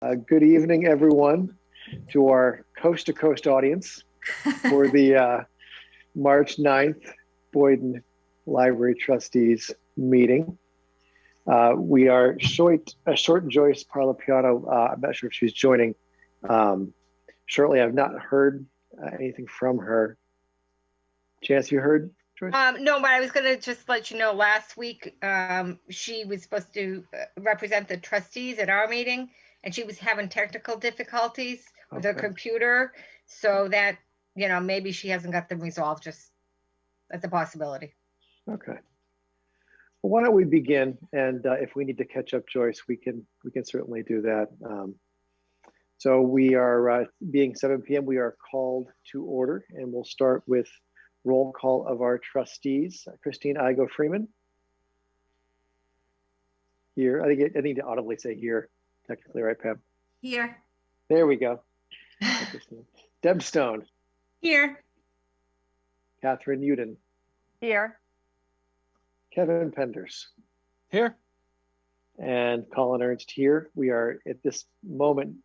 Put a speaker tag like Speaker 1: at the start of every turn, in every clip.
Speaker 1: Good evening, everyone, to our coast-to-coast audience for the March 9th Boyden Library Trustees meeting. We are short Joyce Parlapiano. I'm not sure if she's joining shortly. I've not heard anything from her. Chance, you heard, Joyce?
Speaker 2: No, but I was going to just let you know, last week she was supposed to represent the trustees at our meeting, and she was having technical difficulties with her computer, so that, maybe she hasn't got them resolved. Just that's a possibility.
Speaker 1: Okay. Well, why don't we begin? And if we need to catch up, Joyce, we can certainly do that. So we are being 7 p.m. We are called to order, and we'll start with roll call of our trustees. Christine Igo Freeman. Here. I need to audibly say here, technically, right, Pam?
Speaker 3: Here.
Speaker 1: There we go. Deb Stone.
Speaker 3: Here.
Speaker 1: Catherine Uden.
Speaker 3: Here.
Speaker 1: Kevin Penders.
Speaker 4: Here.
Speaker 1: And Colin Ernst here. We are at this moment,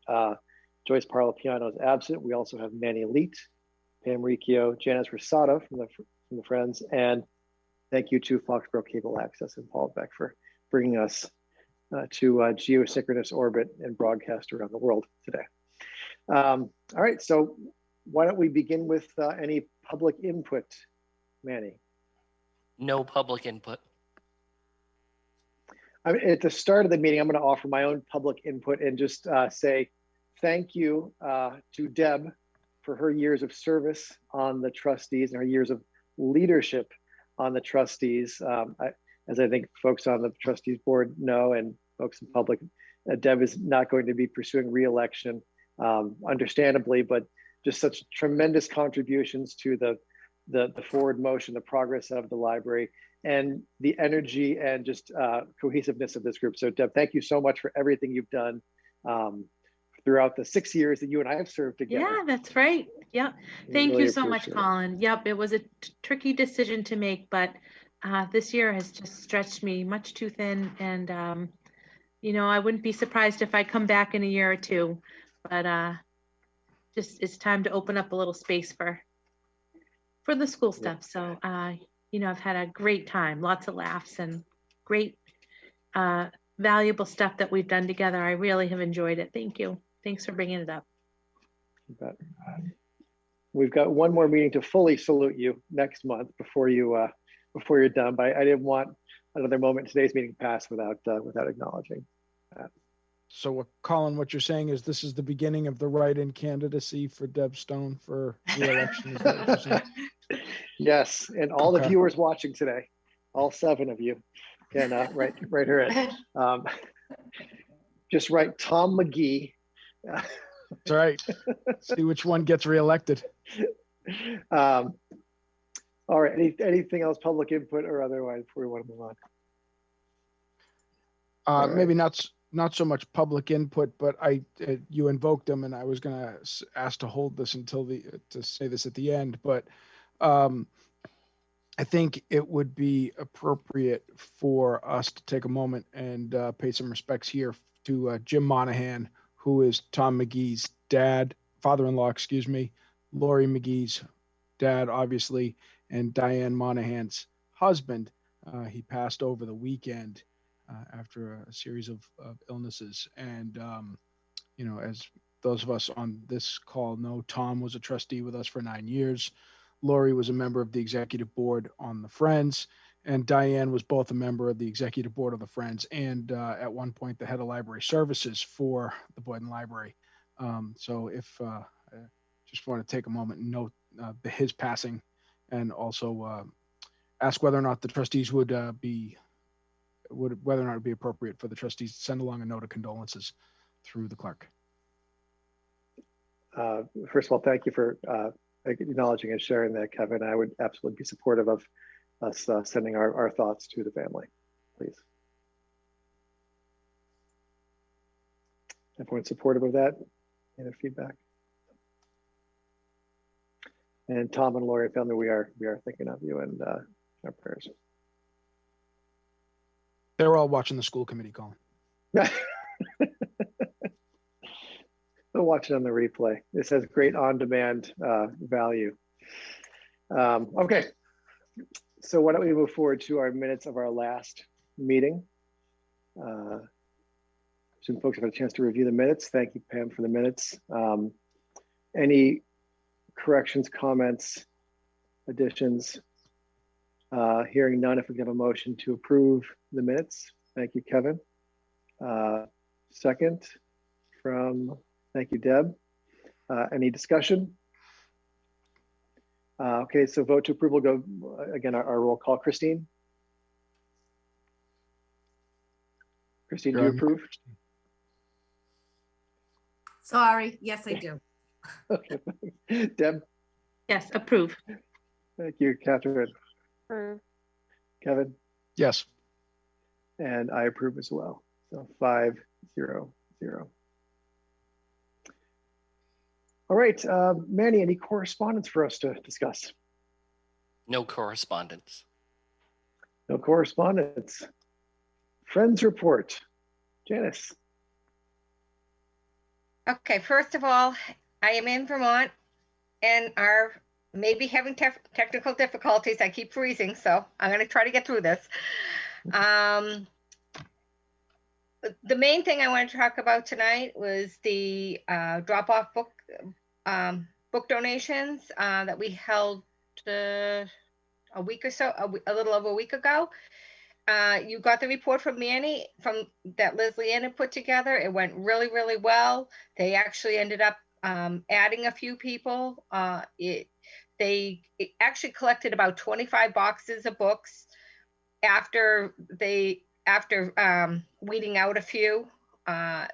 Speaker 1: Joyce Parlapiano is absent. We also have Manny Leet, Pam Riccio, Janice Rosado from the Friends, and thank you to Foxborough Cable Access and Paul Beck for bringing us to geosynchronous orbit and broadcast around the world today. All right, so why don't we begin with any public input, Manny?
Speaker 5: No public input.
Speaker 1: At the start of the meeting, I'm going to offer my own public input and just say thank you to Deb for her years of service on the trustees and her years of leadership on the trustees. As I think folks on the trustees board know, and folks in public, Deb is not going to be pursuing re-election, understandably, but just such tremendous contributions to the forward motion, the progress of the library, and the energy and just cohesiveness of this group. So Deb, thank you so much for everything you've done throughout the 6 years that you and I have served together.
Speaker 3: Yeah, that's right. Yep. Thank
Speaker 1: Really
Speaker 3: you so much,
Speaker 1: appreciate
Speaker 3: Colin. Yep, it was a tricky decision to make, but this year has just stretched me much too thin. And, I wouldn't be surprised if I come back in a year or two, but just it's time to open up a little space for the school stuff. So, I've had a great time, lots of laughs and great valuable stuff that we've done together. I really have enjoyed it. Thank you. Thanks for bringing it up.
Speaker 1: We've got one more meeting to fully salute you next month before you're done. But I didn't want another moment in today's meeting pass without acknowledging that.
Speaker 4: So, Colin, what you're saying is this is the beginning of the write-in candidacy for Deb Stone for re-election. Is that what you're saying?
Speaker 1: Yes, and all the viewers watching today, all 7 of you, can write her in. Just write Tom McGee.
Speaker 4: That's right. See which one gets reelected.
Speaker 1: All right. Anything else, public input or otherwise, before we want to move on?
Speaker 4: Maybe not so much public input, but you invoked them, and I was going to ask to hold this to say this at the end, but I think it would be appropriate for us to take a moment and pay some respects here to Jim Monahan, who is Tom McGee's father-in-law, Lori McGee's dad, obviously, and Diane Monahan's husband. He passed over the weekend after a series of illnesses. And, as those of us on this call know, Tom was a trustee with us for 9 years. Lori was a member of the executive board on the Friends, and Diane was both a member of the executive board of the Friends and at one point the head of library services for the Boyden Library. So if I just want to take a moment and note his passing, and also ask whether or not the trustees would whether or not it'd be appropriate for the trustees to send along a note of condolences through the clerk.
Speaker 1: First of all, thank you for acknowledging and sharing that, Kevin. I would absolutely be supportive of us sending our thoughts to the family, please. Everyone supportive of that? Any feedback? And Tom and Lori and family, we are thinking of you and our prayers.
Speaker 4: They're all watching the school committee, Colin.
Speaker 1: They'll watch it on the replay. This has great on-demand value. Okay, so why don't we move forward to our minutes of our last meeting. Some folks have had a chance to review the minutes. Thank you, Pam, for the minutes. Any corrections, comments, additions? Hearing none, if we can have a motion to approve the minutes. Thank you, Kevin. Second from, thank you, Deb. Any discussion? Okay, so vote to approval, go again, our roll call. Christine? Christine, do you approve?
Speaker 6: Sorry, yes, I do.
Speaker 1: Okay, Deb?
Speaker 3: Yes, approve.
Speaker 1: Thank you, Catherine. Kevin?
Speaker 4: Yes.
Speaker 1: And I approve as well. So 5-0-0. All right, Manny, any correspondence for us to discuss?
Speaker 5: No correspondence.
Speaker 1: No correspondence. Friends report. Janice.
Speaker 2: Okay, first of all, I am in Vermont and are maybe having technical difficulties. I keep freezing, so I'm going to try to get through this. The main thing I want to talk about tonight was the drop-off book donations that we held a week or so, a little over a week ago. You got the report from Manny that Leslie Ann had put together. It went really, really well. They actually ended up adding a few people. They actually collected about 25 boxes of books after weeding out a few.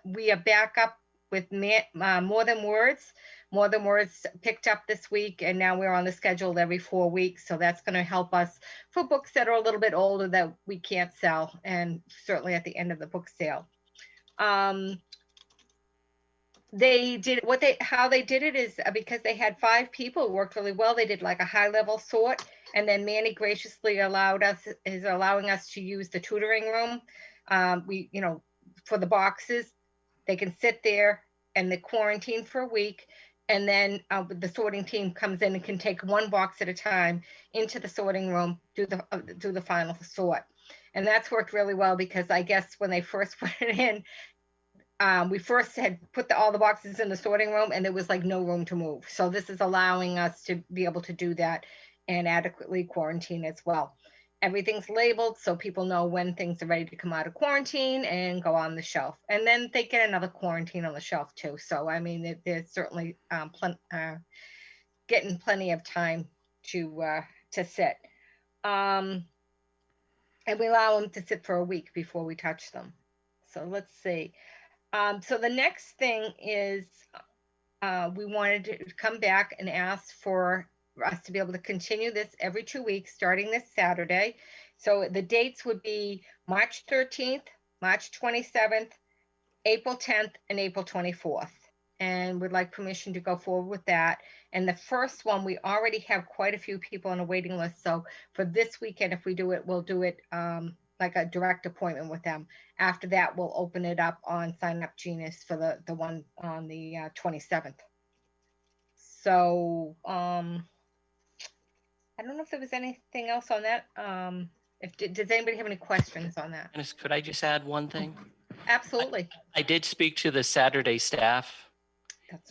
Speaker 2: We are back up with More Than Words. More Than Words picked up this week, and now we're on the schedule every 4 weeks. So that's going to help us for books that are a little bit older that we can't sell, and certainly at the end of the book sale. They did how they did it is because they had 5 people, it worked really well. They did like a high level sort, and then Manny graciously is allowing us to use the tutoring room. For the boxes, they can sit there and they quarantine for a week. And then the sorting team comes in and can take one box at a time into the sorting room, do the final sort. And that's worked really well because I guess when they first put it in, we first had put all the boxes in the sorting room and there was like no room to move. So this is allowing us to be able to do that and adequately quarantine as well. Everything's labeled so people know when things are ready to come out of quarantine and go on the shelf. And then they get another quarantine on the shelf too. So, I mean, they're certainly getting plenty of time to sit. And we allow them to sit for a week before we touch them. So let's see. So the next thing is we wanted to come back and ask for us to be able to continue this every 2 weeks, starting this Saturday. So the dates would be March 13th, March 27th, April 10th, and April 24th. And would like permission to go forward with that. And the first one, we already have quite a few people on a waiting list. So for this weekend, if we do it, we'll do it like a direct appointment with them. After that, we'll open it up on Sign Up Genius for the one on the 27th. So I don't know if there was anything else on that. Does anybody have any questions on that?
Speaker 5: Dennis, could I just add one thing?
Speaker 2: Absolutely.
Speaker 5: I did speak to the Saturday staff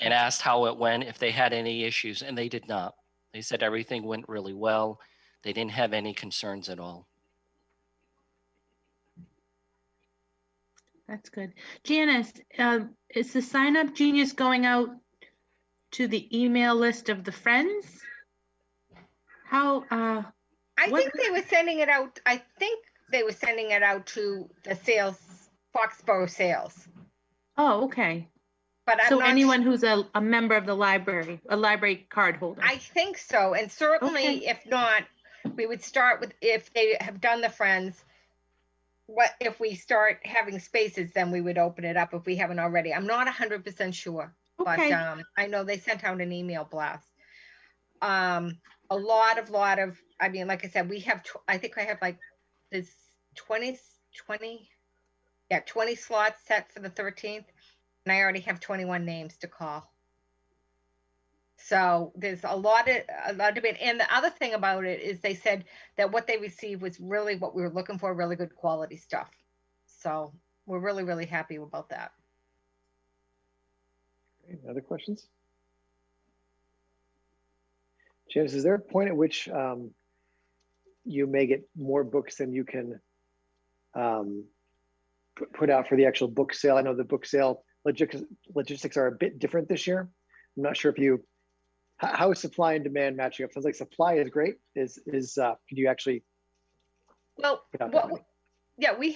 Speaker 5: and asked how it went, if they had any issues, and they did not. They said everything went really well. They didn't have any concerns at all.
Speaker 3: That's good. Janice, is the Sign Up Genius going out to the email list of the friends? How?
Speaker 2: I think they were sending it out. I think they were sending it out to the Foxborough sales.
Speaker 3: Oh, okay.
Speaker 2: But
Speaker 3: so anyone who's a member of the library, a library card holder.
Speaker 2: I think so. And certainly if not, we would start with, if they have done the friends, if we start having spaces, then we would open it up if we haven't already. I'm not 100% sure, but I know they sent out an email blast. A lot of, I mean, like I said, we have, I think I have like this 20 slots set for the 13th. and I already have 21 names to call. So there's a lot of debate. And the other thing about it is they said that what they received was really what we were looking for, really good quality stuff. So we're really, really happy about that.
Speaker 1: Any other questions? Janice, is there a point at which you may get more books than you can put out for the actual book sale? I know the book sale logistics are a bit different this year. I'm not sure if you, how is supply and demand matching up? Sounds like supply is great. Can you actually?
Speaker 2: Well, yeah, we're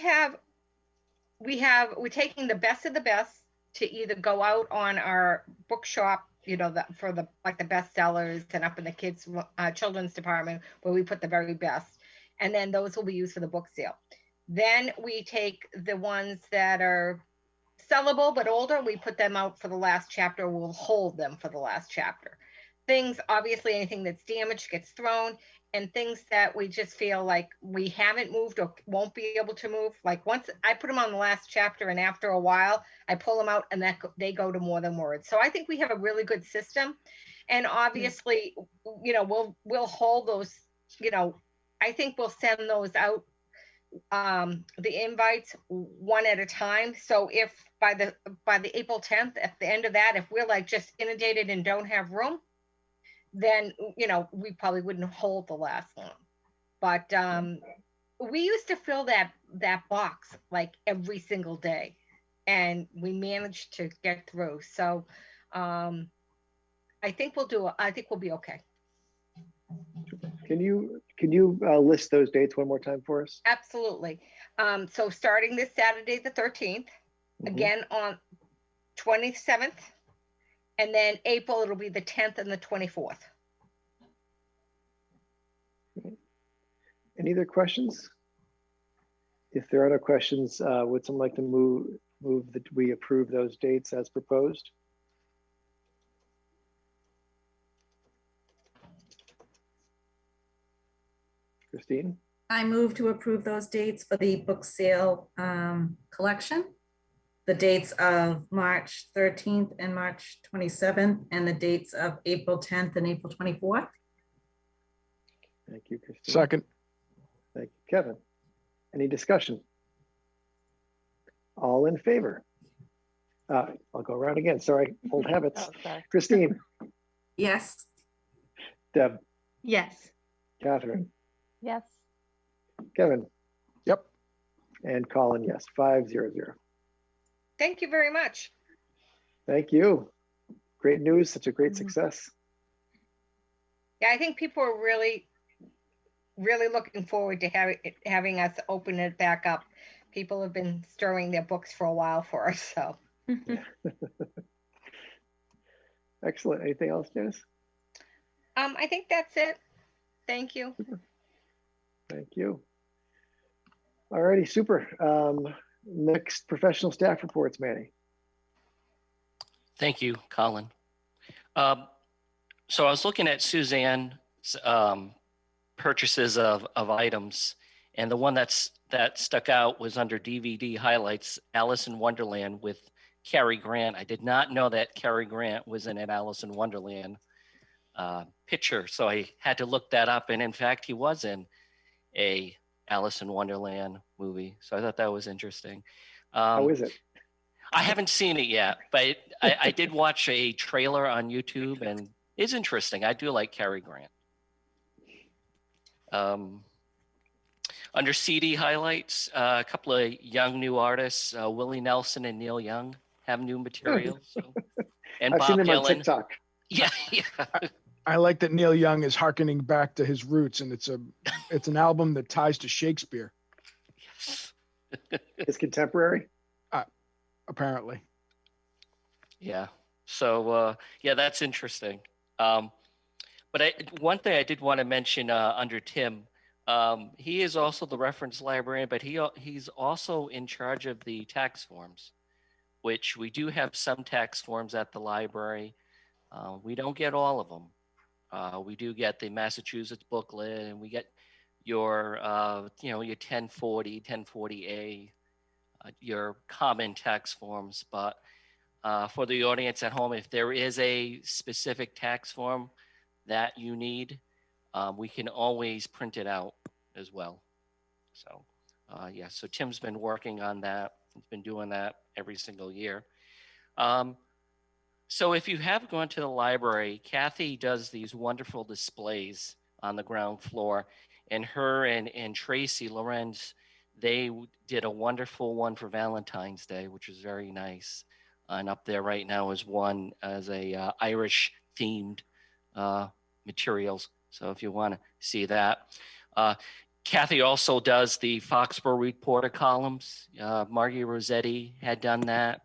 Speaker 2: taking the best of the best to either go out on our bookshop, for the best sellers, and up in the children's department where we put the very best, and then those will be used for the book sale. Then we take the ones that are sellable but older, we put them out for the last chapter. We'll hold them for the last chapter. Things, obviously, anything that's damaged gets thrown, and things that we just feel like we haven't moved or won't be able to move. Like once I put them on the last chapter, and after a while, I pull them out, and they go to more than words. So I think we have a really good system, and obviously, we'll hold those. I think we'll send those out, the invites one at a time. So if by the April 10th, at the end of that, if we're like just inundated and don't have room, then we probably wouldn't hold the last one. But we used to fill that box like every single day, and we managed to get through. So I think we'll be okay.
Speaker 1: Can you list those dates one more time for us?
Speaker 2: Absolutely. So starting this Saturday, the 13th, again on 27th, and then April, it'll be the 10th and the 24th.
Speaker 1: Any other questions? If there are no questions, would someone like to move that we approve those dates as proposed? Christine?
Speaker 6: I move to approve those dates for the book sale collection. The dates of March 13th and March 27th, and the dates of April 10th and April 24th.
Speaker 1: Thank you, Christine.
Speaker 4: Second.
Speaker 1: Thank you, Kevin. Any discussion? All in favor? I'll go around again. Sorry, old habits.
Speaker 3: Sorry.
Speaker 1: Christine?
Speaker 6: Yes.
Speaker 1: Deb?
Speaker 3: Yes.
Speaker 1: Catherine?
Speaker 3: Yes.
Speaker 1: Kevin?
Speaker 4: Yep.
Speaker 1: And Colin, yes, 5-0-0.
Speaker 2: Thank you very much.
Speaker 1: Thank you. Great news, such a great success.
Speaker 2: Yeah, I think people are really, really looking forward to having us open it back up. People have been stirring their books for a while for us, so.
Speaker 1: Excellent. Anything else, Janice?
Speaker 2: I think that's it. Thank you.
Speaker 1: Thank you. Alrighty, super. Next, professional staff reports, Manny.
Speaker 5: Thank you, Colin. So I was looking at Suzanne's purchases of items, and the one that stuck out was under DVD highlights, Alice in Wonderland with Cary Grant. I did not know that Cary Grant was in an Alice in Wonderland picture, so I had to look that up, and in fact, he was in a Alice in Wonderland movie. So I thought that was interesting.
Speaker 1: How is it?
Speaker 5: I haven't seen it yet, but I did watch a trailer on YouTube, and it's interesting. I do like Cary Grant. Under CD highlights, a couple of young new artists, Willie Nelson and Neil Young, have new material. So, and
Speaker 1: I've
Speaker 5: Bob
Speaker 1: seen them
Speaker 5: Dylan.
Speaker 1: on TikTok.
Speaker 5: Yeah.
Speaker 4: I like that Neil Young is hearkening back to his roots, and it's an album that ties to Shakespeare.
Speaker 5: Yes.
Speaker 1: It's contemporary.
Speaker 4: Apparently.
Speaker 5: Yeah. So yeah, that's interesting. But one thing I did want to mention under Tim, he is also the reference librarian, but he's also in charge of the tax forms, which we do have some tax forms at the library. We don't get all of them. We do get the Massachusetts booklet, and we get your, your 1040, 1040A, your common tax forms. But for the audience at home, if there is a specific tax form that you need, we can always print it out as well. So, yeah, so Tim's been working on that. He's been doing that every single year. So if you have gone to the library, Kathy does these wonderful displays on the ground floor, and her and Tracy Lorenz, they did a wonderful one for Valentine's Day, which is very nice. And up there right now is one as a Irish themed materials. So if you want to see that. Kathy also does the Foxborough Reporter columns. Margie Rossetti had done that.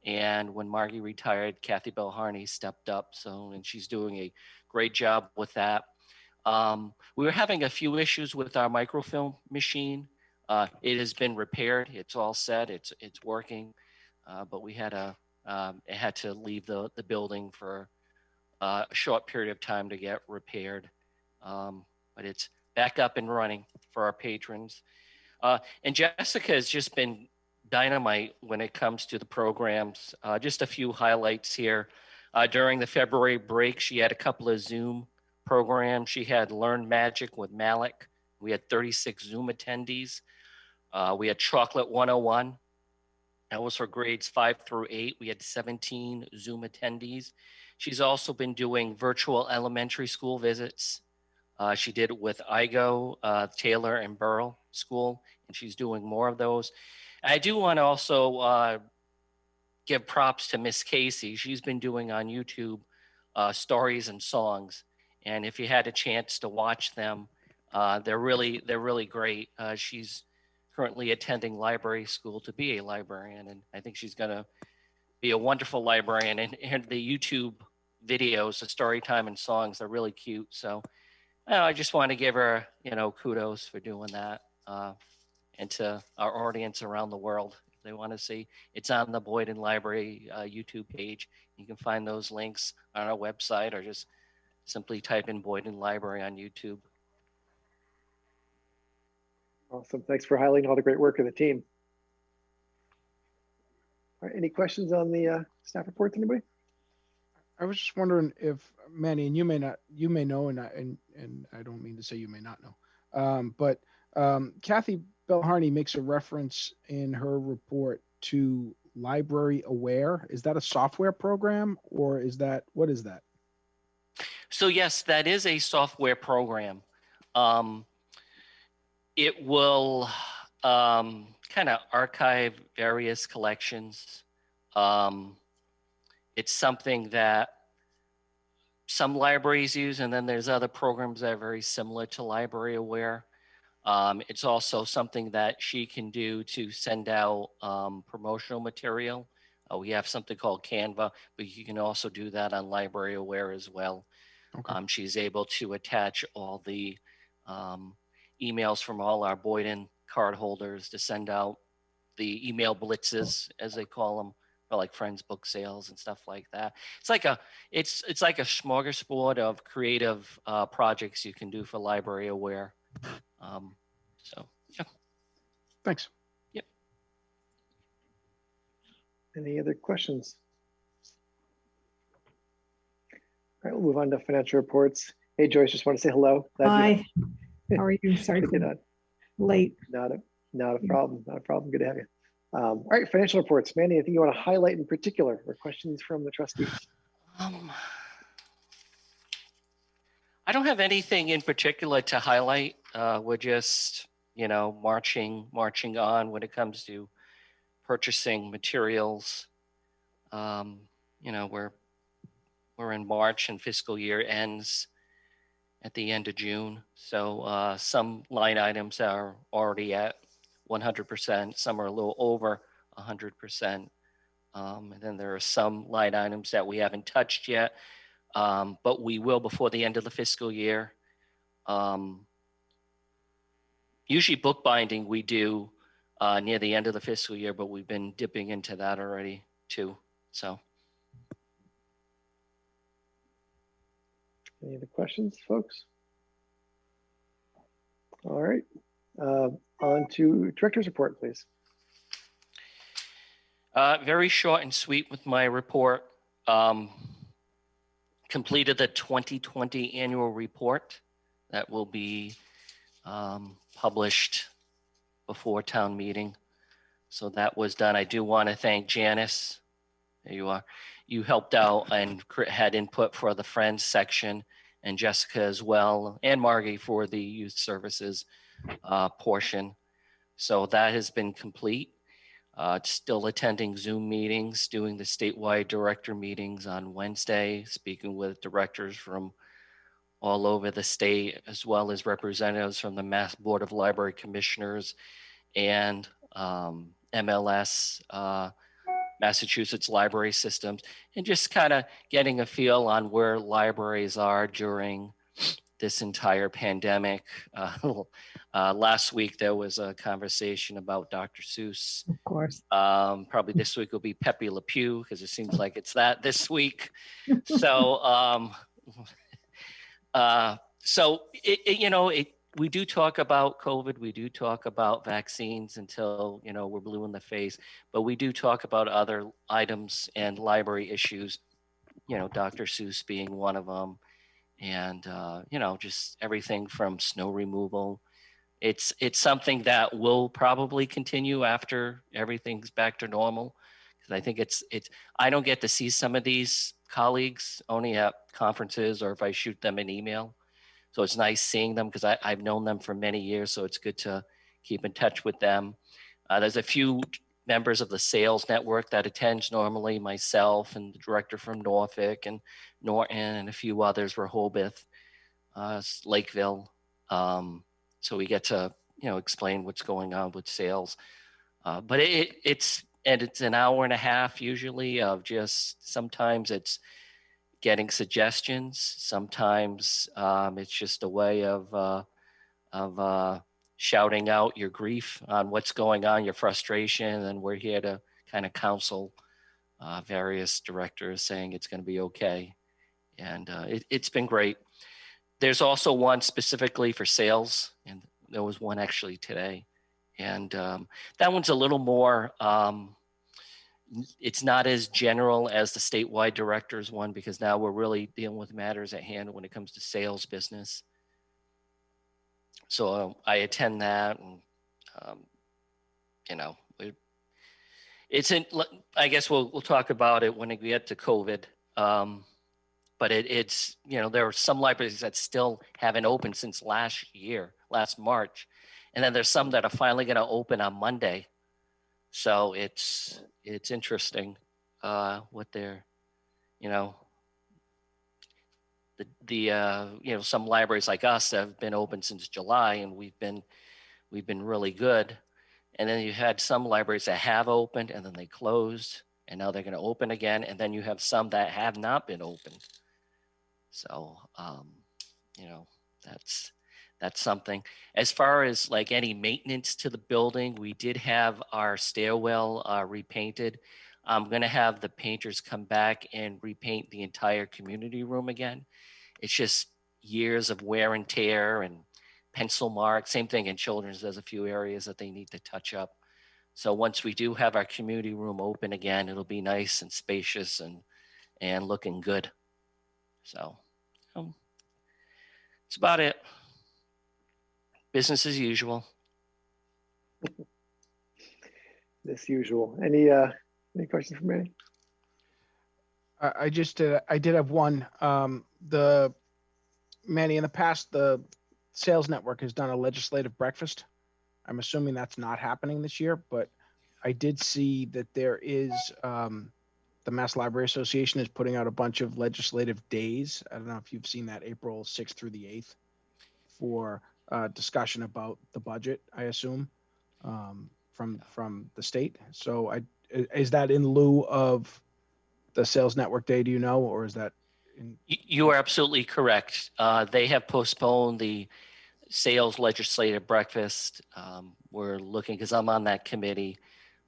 Speaker 5: And when Margie retired, Kathy Belharney stepped up. So, and she's doing a great job with that. We were having a few issues with our microfilm machine. It has been repaired. It's all set. It's working. But we had it had to leave the building for a short period of time to get repaired. But it's back up and running for our patrons. And Jessica has just been dynamite when it comes to the programs. Just a few highlights here. During the February break, she had a couple of Zoom programs. She had Learn Magic with Malik. We had 36 Zoom attendees. We had Chocolate 101. That was for grades 5 through 8. We had 17 Zoom attendees. She's also been doing virtual elementary school visits. She did it with IGO, Taylor, and Burrell School, and she's doing more of those. I do want to also give props to Miss Casey. She's been doing on YouTube stories and songs, and if you had a chance to watch them, they're really great. She's currently attending library school to be a librarian, and I think she's going to be a wonderful librarian. And the YouTube videos, the story time and songs, are really cute. So I just want to give her, kudos for doing that. And to our audience around the world, if they want to see, it's on the Boyden Library YouTube page. You can find those links on our website, or just simply type in Boyden Library on YouTube.
Speaker 1: Awesome. Thanks for highlighting all the great work of the team. All right, any questions on the staff reports, anybody?
Speaker 4: I was just wondering if, Manny, and you may know, and I don't mean to say you may not know, but Kathy Belharney makes a reference in her report to Library Aware. Is that a software program, or what is that?
Speaker 5: So yes, that is a software program. It will kind of archive various collections. It's something that some libraries use, and then there's other programs that are very similar to Library Aware. It's also something that she can do to send out promotional material. We have something called Canva, but you can also do that on Library Aware as well.
Speaker 4: Okay.
Speaker 5: She's able to attach all the emails from all our Boyden card holders to send out the email blitzes, as they call them, for like Friends book sales and stuff like that. It's like a smorgasbord of creative projects you can do for Library Aware. So yeah.
Speaker 4: Thanks.
Speaker 5: Yep.
Speaker 1: Any other questions? All right, we'll move on to financial reports. Hey, Joyce, just want to say hello.
Speaker 7: Hi. How are you? Sorry for late.
Speaker 1: Not a problem. Not a problem. Good to have you. All right, financial reports. Manny, I think you want to highlight in particular, or questions from the trustees?
Speaker 5: I don't have anything in particular to highlight. We're just, marching on when it comes to purchasing materials. We're in March and fiscal year ends at the end of June. So some line items are already at 100%. Some are a little over 100%. And then there are some line items that we haven't touched yet, but we will before the end of the fiscal year. Usually bookbinding we do near the end of the fiscal year, but we've been dipping into that already too. So.
Speaker 1: Any other questions, folks? All right, on to director's report, please.
Speaker 5: Very short and sweet with my report. Completed the 2020 annual report that will be published before town meeting. So that was done. I do want to thank Janice. There you are. You helped out and had input for the Friends section, and Jessica as well, and Margie for the youth services portion. So that has been complete. Still attending Zoom meetings, doing the statewide director meetings on Wednesday, speaking with directors from all over the state, as well as representatives from the Mass Board of Library Commissioners and MLS, Massachusetts Library Systems, and just kind of getting a feel on where libraries are during this entire pandemic. Last week, there was a conversation about Dr. Seuss.
Speaker 7: Of course.
Speaker 5: Probably this week will be Pepe Le Pew, because it seems like it's that this week. So, we do talk about COVID. We do talk about vaccines until, we're blue in the face, but we do talk about other items and library issues, Dr. Seuss being one of them. And, just everything from snow removal. It's something that will probably continue after everything's back to normal. Because I think I don't get to see some of these colleagues only at conferences or if I shoot them an email. So it's nice seeing them because I've known them for many years. So it's good to keep in touch with them. There's a few members of the sales network that attends normally, myself and the director from Norfolk and Norton and a few others, Rehoboth, Lakeville. So we get to, explain what's going on with sales. But it's an hour and a half usually of just, sometimes it's getting suggestions. Sometimes it's just a way of shouting out your grief on what's going on, your frustration, and we're here to kind of counsel various directors saying it's going to be okay. And it's been great. There's also one specifically for sales, and there was one actually today. And that one's a little more, it's not as general as the statewide directors one, because now we're really dealing with matters at hand when it comes to sales business. So I attend that, and I guess we'll talk about it when we get to COVID. But it's there are some libraries that still haven't opened since last March, and then there's some that are finally going to open on Monday. So it's interesting what they're, some libraries like us have been open since July, and we've been really good. And then you had some libraries that have opened and then they closed, and now they're going to open again. And then you have some that have not been opened. So, that's something. As far as like any maintenance to the building, we did have our stairwell repainted. I'm going to have the painters come back and repaint the entire community room again. It's just years of wear and tear and pencil marks. Same thing in children's. There's a few areas that they need to touch up. So once we do have our community room open again, it'll be nice and spacious and looking good. So that's about it. Business as usual.
Speaker 1: As usual. Any questions for Manny?
Speaker 4: I did have one. Manny, in the past, the sales network has done a legislative breakfast. I'm assuming that's not happening this year, but I did see that there is the Mass Library Association is putting out a bunch of legislative days. I don't know if you've seen that, April 6th through the 8th, for discussion about the budget, I assume, from the state. So is that in lieu of the Sales Network Day, do you know, or is that?
Speaker 5: You are absolutely correct. They have postponed the sales legislative breakfast. We're looking, because I'm on that committee.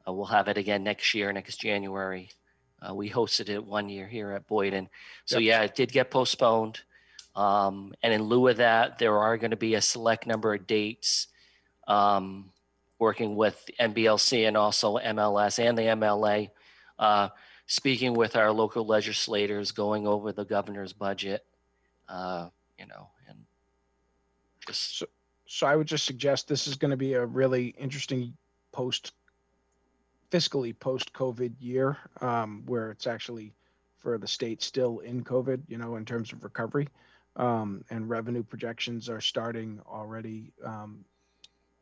Speaker 5: We'll have it again next year, next January. We hosted it one year here at Boyden. So
Speaker 4: Yep.
Speaker 5: yeah, it did get postponed. And in lieu of that, there are going to be a select number of dates. We're working with NBLC and also MLS and the MLA, speaking with our local legislators, going over the governor's budget, you know, and just.
Speaker 4: So I would just suggest this is going to be a really interesting fiscally post-COVID year, where it's actually for the state still in COVID, you know, in terms of recovery, and revenue projections are starting already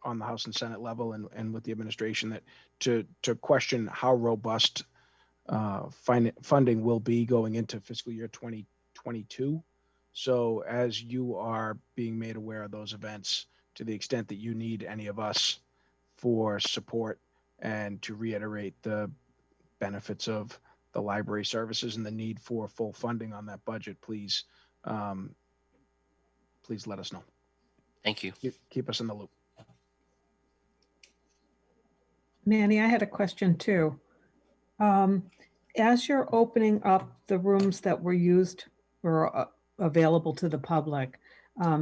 Speaker 4: on the House and Senate level and with the administration that to question how robust funding will be going into fiscal year 2022. So as you are being made aware of those events, to the extent that you need any of us for support and to reiterate the benefits of the library services and the need for full funding on that budget, please let us know.
Speaker 5: Thank you.
Speaker 4: Keep us in the loop.
Speaker 7: Manny, I had a question too. As you're opening up the rooms that were used or available to the public,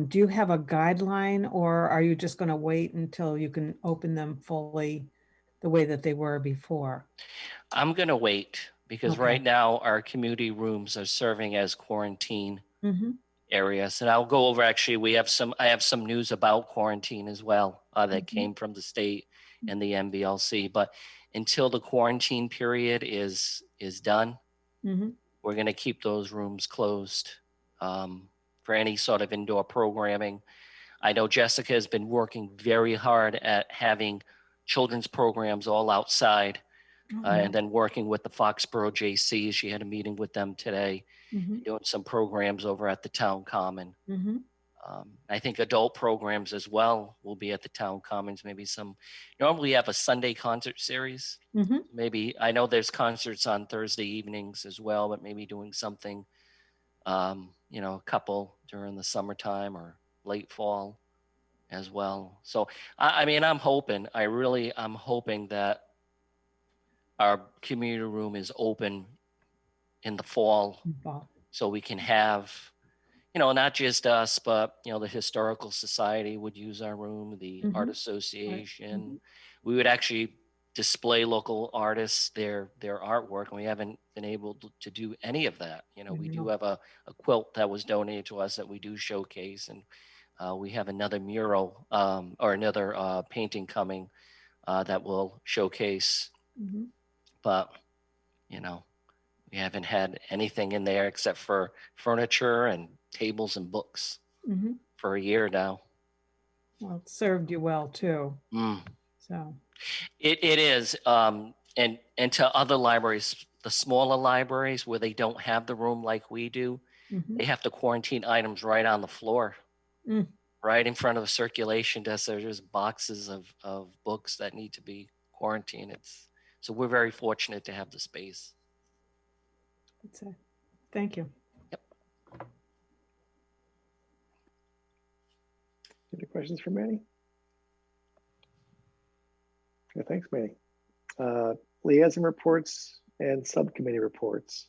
Speaker 7: do you have a guideline, or are you just going to wait until you can open them fully the way that they were before?
Speaker 5: I'm going to wait because
Speaker 7: Okay.
Speaker 5: right now our community rooms are serving as quarantine
Speaker 7: Mm-hmm.
Speaker 5: areas. And I'll go over, actually, I have some news about quarantine as well that came from the state and the NBLC. But until the quarantine period is done,
Speaker 7: Mm-hmm.
Speaker 5: we're going to keep those rooms closed for any sort of indoor programming. I know Jessica has been working very hard at having children's programs all outside, and then working with the Foxborough JC. She had a meeting with them today,
Speaker 7: Mm-hmm.
Speaker 5: doing some programs over at the town common.
Speaker 7: Mm-hmm.
Speaker 5: I think adult programs as well will be at the town commons. Maybe normally have a Sunday concert series.
Speaker 7: Mm-hmm.
Speaker 5: Maybe, I know there's concerts on Thursday evenings as well, but maybe doing something, you know, a couple during the summertime or late fall as well. So, I mean, I'm hoping that our community room is open in the fall, so we can have, you know, not just us, but, you know, the Historical Society would use our room, the Art Association. We would actually display local artists, their artwork, and we haven't been able to do any of that. You know, we do have a quilt that was donated to us that we do showcase, and we have another mural or another painting coming that will showcase. But, you know, we haven't had anything in there except for furniture and tables and books for a year now.
Speaker 7: Well, it served you well too. So
Speaker 5: it is, and to other libraries, the smaller libraries where they don't have the room like we do, they have to quarantine items right on the floor, right in front of the circulation desk. There's just boxes of books that need to be quarantined. So we're very fortunate to have the space.
Speaker 7: that's it. Thank you.
Speaker 5: Yep.
Speaker 1: Any questions for Manny? Yeah, thanks, Manny. Liaison reports and subcommittee reports.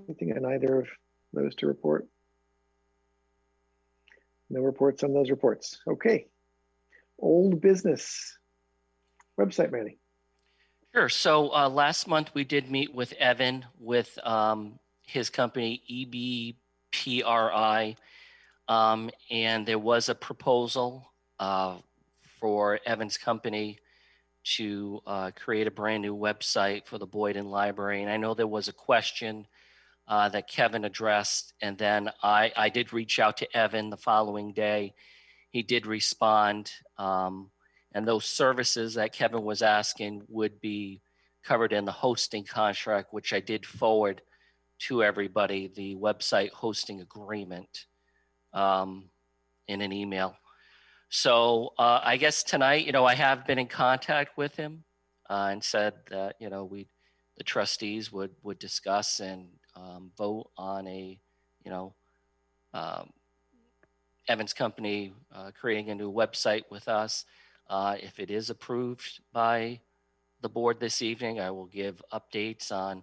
Speaker 1: Anything on either of those to report? No reports on those reports. Okay. Old business. Website, Manny.
Speaker 5: Sure. So last month we did meet with Evan with his company EBPRI, and there was a proposal for Evan's company to create a brand new website for the Boyden Library. And I know there was a question that Kevin addressed, and then I did reach out to Evan the following day. He did respond. And those services that Kevin was asking would be covered in the hosting contract, which I did forward to everybody, the website hosting agreement in an email. So I guess tonight, you know, I have been in contact with him and said that, you know, the trustees would discuss and vote on a, you know, Evan's company creating a new website with us. If it is approved by the board this evening, I will give updates on,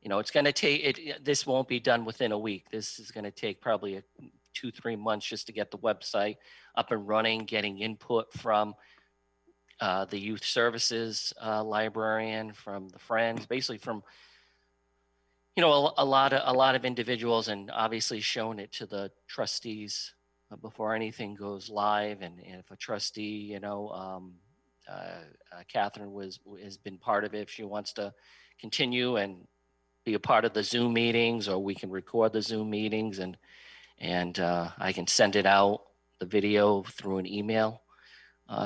Speaker 5: you know, it's going to take, this won't be done within a week. This is going to take probably 2-3 months just to get the website up and running, getting input from the youth services librarian, from the Friends, basically from a lot of individuals, and obviously shown it to the trustees before anything goes live. And if a trustee, Catherine has been part of it. If she wants to continue and be a part of the Zoom meetings, or we can record the Zoom meetings, and I can send it out, the video, through an email.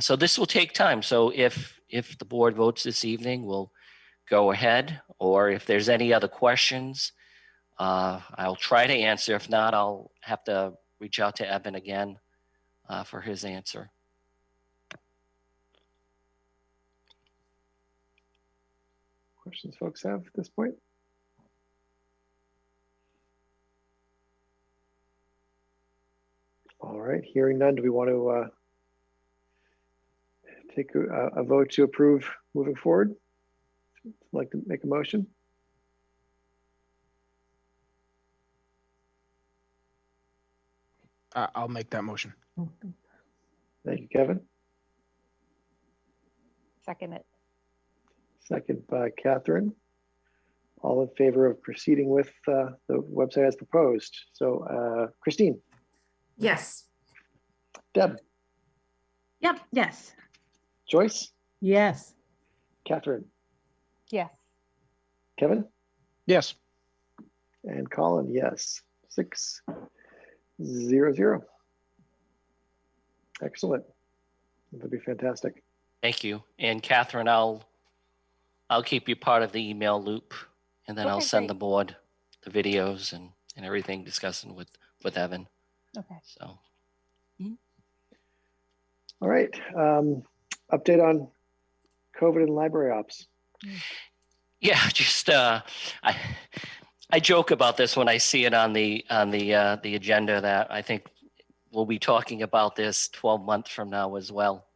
Speaker 5: So this will take time. So if the board votes this evening, we'll go ahead. Or if there's any other questions, I'll try to answer. If not, I'll have to reach out to Evan again for his answer.
Speaker 1: Questions folks have at this point? All right, hearing none, do we want to take a vote to approve moving forward? Like to make a motion?
Speaker 4: I'll make that motion.
Speaker 1: Thank you, Kevin.
Speaker 8: Second it.
Speaker 1: Second by Catherine. All in favor of proceeding with the website as proposed. So Christine.
Speaker 6: Yes.
Speaker 1: Deb.
Speaker 3: Yep, yes.
Speaker 1: Joyce.
Speaker 7: Yes.
Speaker 1: Catherine.
Speaker 8: Yes.
Speaker 1: Kevin.
Speaker 4: Yes.
Speaker 1: And Colin, yes. 6-0-0. Excellent. That'd be fantastic.
Speaker 5: Thank you. And Catherine, I'll keep you part of the email loop, and then I'll
Speaker 8: Okay,
Speaker 5: send
Speaker 8: great.
Speaker 5: the board the videos and everything discussing with Evan.
Speaker 8: Okay.
Speaker 5: So.
Speaker 1: All right. Update on COVID and library ops.
Speaker 5: Yeah, just I joke about this when I see it on the agenda, that I think we'll be talking about this 12 months from now as well.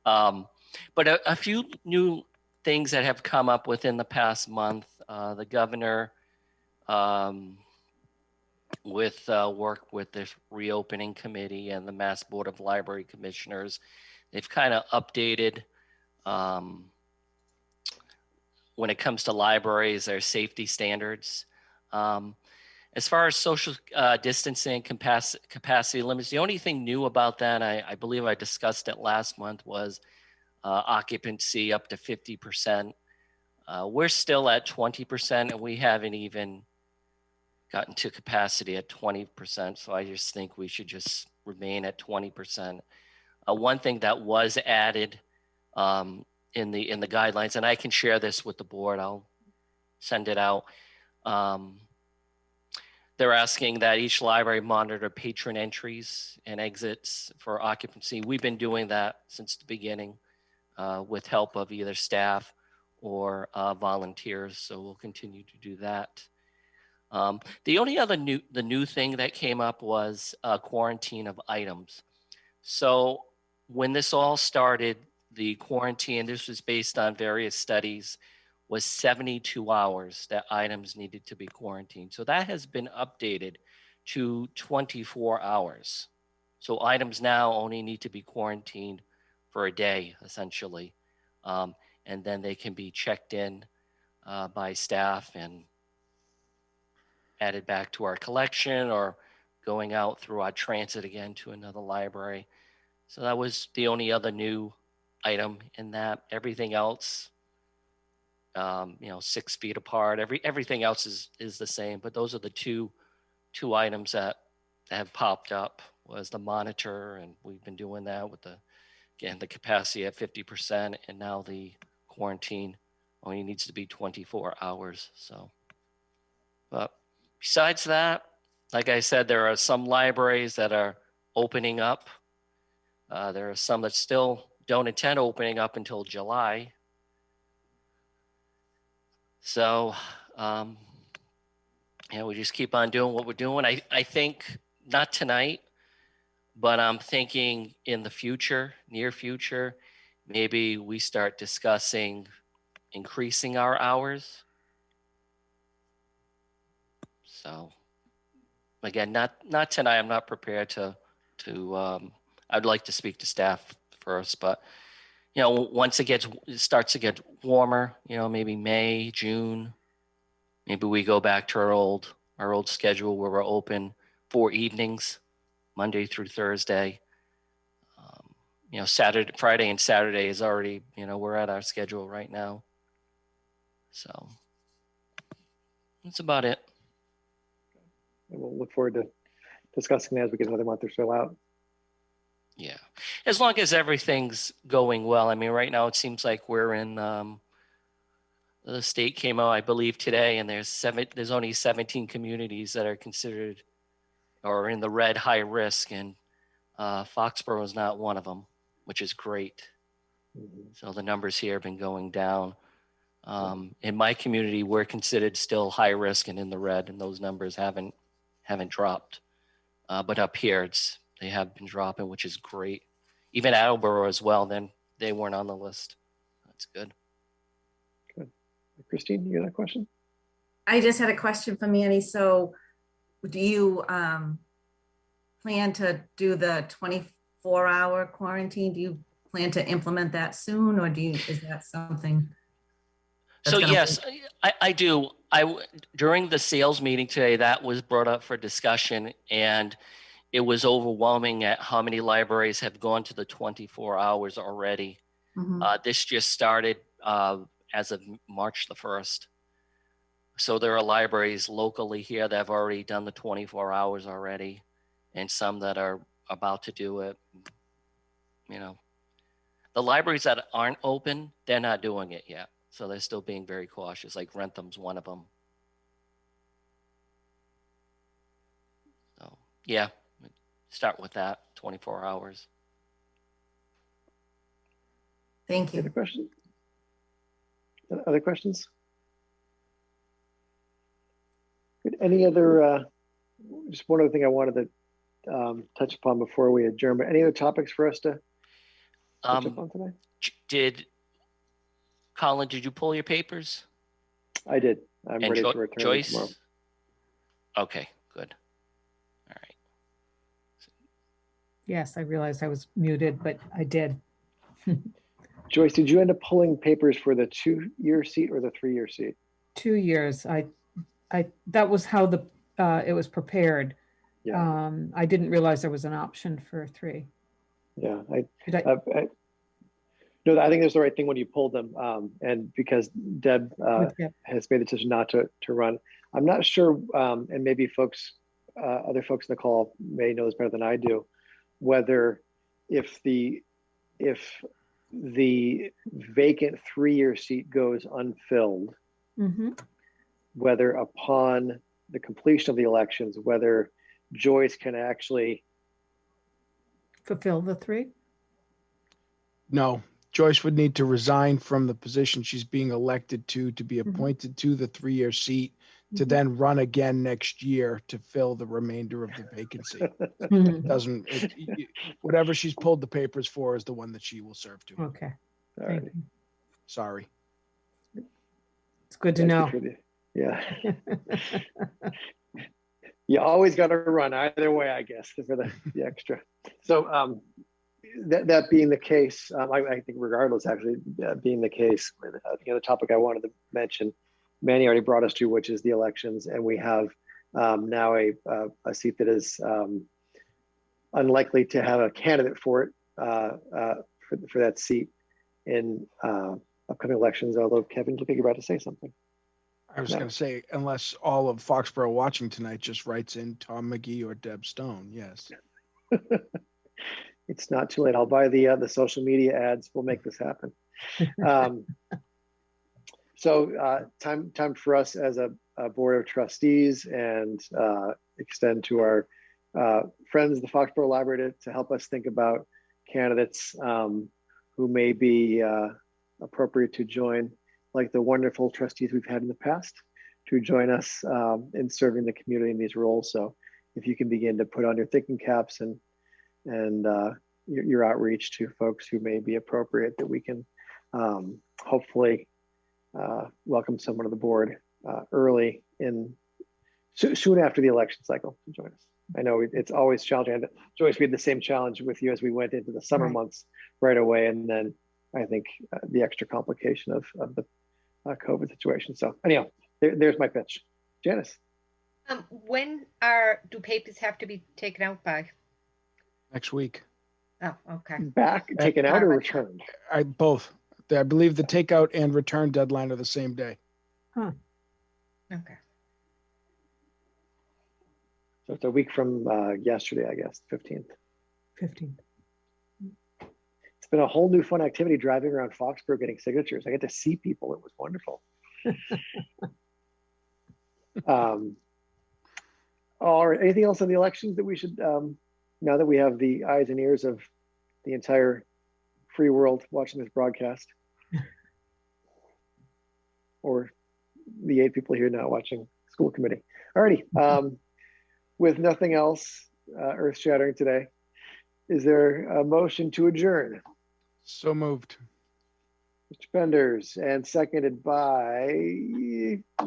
Speaker 5: But a few new things that have come up within the past month. The governor, with work with the reopening committee and the Mass Board of Library Commissioners, they've kind of updated when it comes to libraries, their safety standards. As far as social distancing, capacity limits, the only thing new about that, I believe I discussed it last month, was occupancy up to 50%. We're still at 20%, and we haven't even gotten to capacity at 20%. So I just think we should just remain at 20%. One thing that was added in the guidelines, and I can share this with the board, I'll send it out. They're asking that each library monitor patron entries and exits for occupancy. We've been doing that since the beginning with help of either staff or volunteers, so we'll continue to do that. The only other new thing that came up was quarantine of items. So when this all started, the quarantine, this was based on various studies, was 72 hours that items needed to be quarantined. So that has been updated to 24 hours. So items now only need to be quarantined for a day, essentially. And then they can be checked in by staff and added back to our collection, or going out through our transit again to another library. So that was the only other new item in that. Everything else, 6 feet apart. Everything else is the same. But those are the two items that have popped up, was the monitor, and we've been doing that with the capacity at 50%, and now the quarantine only needs to be 24 hours. So, but besides that, like I said, there are some libraries that are opening up. There are some that still don't intend opening up until July. So, we just keep on doing what we're doing. I think not tonight, but I'm thinking in the future, near future, maybe we start discussing increasing our hours. So again, not tonight. I'm not prepared to I'd like to speak to staff first, but you know, once it starts to get warmer, you know, maybe May, June, maybe we go back to our old schedule where we're open 4 evenings, Monday through Thursday. You know, Friday and Saturday is already, you know, we're at our schedule right now. So that's about it.
Speaker 1: And we'll look forward to discussing that as we get another month or so out.
Speaker 5: Yeah, as long as everything's going well. I mean, right now it seems like we're in. The state came out, I believe, today, and there's only 17 communities that are considered or in the red high risk, and Foxborough is not one of them, which is great. So the numbers here have been going down. In my community, we're considered still high risk and in the red, and those numbers haven't dropped. But up here, they have been dropping, which is great. Even Attleboro as well. Then they weren't on the list. That's good.
Speaker 1: Good. Christine, you got a question?
Speaker 6: I just had a question for Manny. So do you plan to do the 24-hour quarantine? Do you plan to implement that soon, or is that something?
Speaker 5: So yes, I do. During the sales meeting today, that was brought up for discussion, and it was overwhelming at how many libraries have gone to the 24 hours already. This just started as of March the 1st. So there are libraries locally here that have already done the 24 hours already, and some that are about to do it. You know, the libraries that aren't open, they're not doing it yet. So they're still being very cautious, like Rentham's one of them. So yeah, start with that, 24 hours.
Speaker 6: Thank you.
Speaker 1: Other questions? Other questions? Good. Any other, just one other thing I wanted to touch upon before we adjourn, but any other topics for us to touch upon today?
Speaker 5: Colin, did you pull your papers?
Speaker 1: I did. I'm ready to return
Speaker 5: Joyce?
Speaker 1: tomorrow.
Speaker 5: Okay, good. All right.
Speaker 7: Yes, I realized I was muted, but I did.
Speaker 1: Joyce, did you end up pulling papers for the 2-year seat or the 3-year seat?
Speaker 7: 2 years. That was how it was prepared.
Speaker 1: Yeah.
Speaker 7: I didn't realize there was an option for 3.
Speaker 1: Yeah. No, I think that's the right thing when you pulled them. And because Deb has made the decision not to run, I'm not sure, and maybe other folks in the call may know this better than I do, whether if the vacant 3-year seat goes unfilled, whether upon the completion of the elections, whether Joyce can actually
Speaker 7: fulfill the 3?
Speaker 4: No, Joyce would need to resign from the position she's being elected to be appointed to the 3-year seat, to then run again next year to fill the remainder of the vacancy. Whatever she's pulled the papers for is the one that she will serve to.
Speaker 7: Okay.
Speaker 1: Thank
Speaker 7: you.
Speaker 4: Sorry.
Speaker 7: It's good to know.
Speaker 1: Yeah. You always got to run either way, I guess, for the extra. So that being the case, I think regardless, actually being the case, the other topic I wanted to mention, Manny already brought us to, which is the elections, and we have now a seat that is unlikely to have a candidate for it for that seat in upcoming elections. Although Kevin, you think you're about to say something?
Speaker 4: I was going to say, unless all of Foxborough watching tonight just writes in Tom McGee or Deb Stone, yes.
Speaker 1: It's not too late. I'll buy the social media ads. We'll make this happen. So time for us as a board of trustees and extend to our friends, the Foxborough Library, to help us think about candidates who may be appropriate to join, like the wonderful trustees we've had in the past, to join us in serving the community in these roles. So if you can begin to put on your thinking caps and your outreach to folks who may be appropriate, that we can hopefully welcome someone to the board early soon after the election cycle to join us. I know it's always challenging. And Joyce, we had the same challenge with you as we went into the summer months right away, and then I think the extra complication of the COVID situation. So anyhow, there's my pitch. Janice.
Speaker 2: When do papers have to be taken out by?
Speaker 4: Next week.
Speaker 2: Oh, okay.
Speaker 1: Back, taken out, or
Speaker 2: Alright.
Speaker 1: returned?
Speaker 4: Both. I believe the takeout and return deadline are the same day.
Speaker 2: Okay.
Speaker 1: So it's a week from yesterday, I guess, 15th.
Speaker 7: 15th.
Speaker 1: It's been a whole new fun activity driving around Foxborough getting signatures. I get to see people. It was wonderful. All right. Anything else on the elections that we should, now that we have the eyes and ears of the entire free world watching this broadcast, or the 8 people here now watching school committee. All righty. With nothing else earth shattering today, is there a motion to adjourn?
Speaker 4: So moved.
Speaker 1: Mr. Penders, and seconded by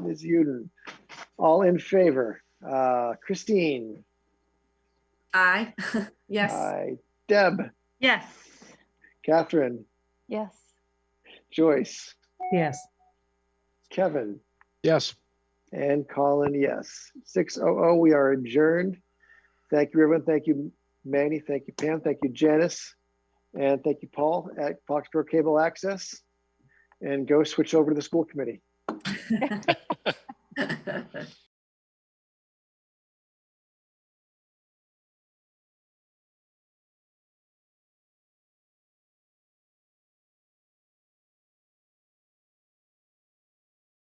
Speaker 1: Ms. Uden. All in favor? Christine.
Speaker 6: Aye. Yes.
Speaker 1: Aye. Deb.
Speaker 3: Yes.
Speaker 1: Catherine.
Speaker 8: Yes.
Speaker 1: Joyce.
Speaker 7: Yes.
Speaker 1: Kevin.
Speaker 4: Yes.
Speaker 1: And Colin, yes. 6:00, we are adjourned. Thank you, everyone. Thank you, Manny. Thank you, Pam. Thank you, Janice. And thank you, Paul, at Foxborough Cable Access. And go switch over to the school committee.